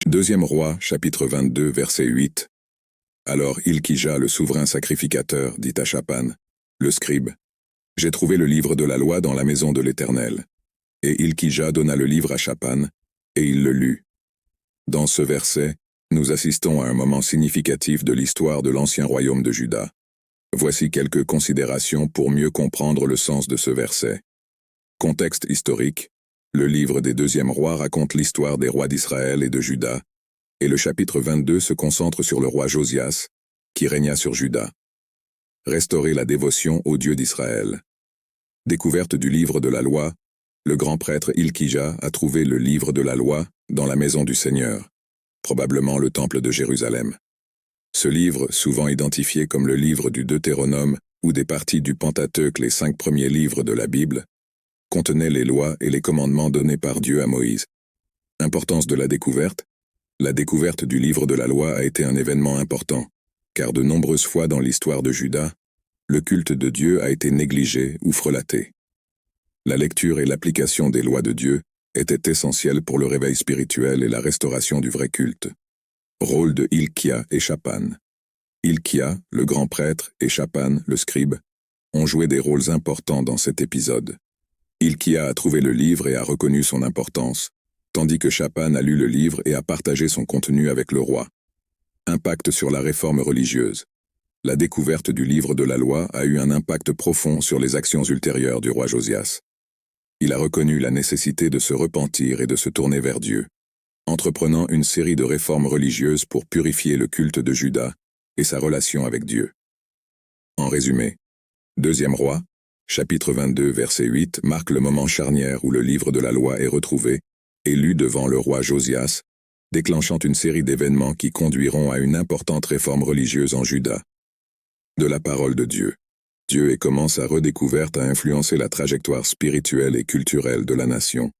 Deuxième roi, chapitre 22, verset 8. Alors Ilkija, le souverain sacrificateur, dit à Shaphan, le scribe, « J'ai trouvé le livre de la loi dans la maison de l'Éternel. » Et Ilkija donna le livre à Shaphan, et il le lut. Dans ce verset, nous assistons à un moment significatif de l'histoire de l'ancien royaume de Juda. Voici quelques considérations pour mieux comprendre le sens de ce verset. Contexte historique. Le livre des deuxièmes rois raconte l'histoire des rois d'Israël et de Juda, et le chapitre 22 se concentre sur le roi Josias, qui régna sur Juda. Restaurer la dévotion au Dieu d'Israël. Découverte du livre de la loi, le grand prêtre Ilkija a trouvé le livre de la loi dans la maison du Seigneur, probablement le temple de Jérusalem. Ce livre, souvent identifié comme le livre du Deutéronome ou des parties du Pentateuque, les 5 premiers livres de la Bible, contenait les lois et les commandements donnés par Dieu à Moïse. Importance de la découverte. La découverte du livre de la loi a été un événement important, car de nombreuses fois dans l'histoire de Juda, le culte de Dieu a été négligé ou frelaté. La lecture et l'application des lois de Dieu étaient essentielles pour le réveil spirituel et la restauration du vrai culte. Rôle de Hilkia et Shaphan. Hilkia, le grand prêtre, et Shaphan, le scribe, ont joué des rôles importants dans cet épisode. Hilkia a trouvé le livre et a reconnu son importance, tandis que Shaphan a lu le livre et a partagé son contenu avec le roi. Impact sur la réforme religieuse. La découverte du livre de la loi a eu un impact profond sur les actions ultérieures du roi Josias. Il a reconnu la nécessité de se repentir et de se tourner vers Dieu, entreprenant une série de réformes religieuses pour purifier le culte de Juda et sa relation avec Dieu. En résumé, Deuxième roi, chapitre 22, verset 8, marque le moment charnière où le livre de la loi est retrouvé et lu devant le roi Josias, déclenchant une série d'événements qui conduiront à une importante réforme religieuse en Juda. De la parole de Dieu. Dieu et comment sa redécouverte a influencé la trajectoire spirituelle et culturelle de la nation.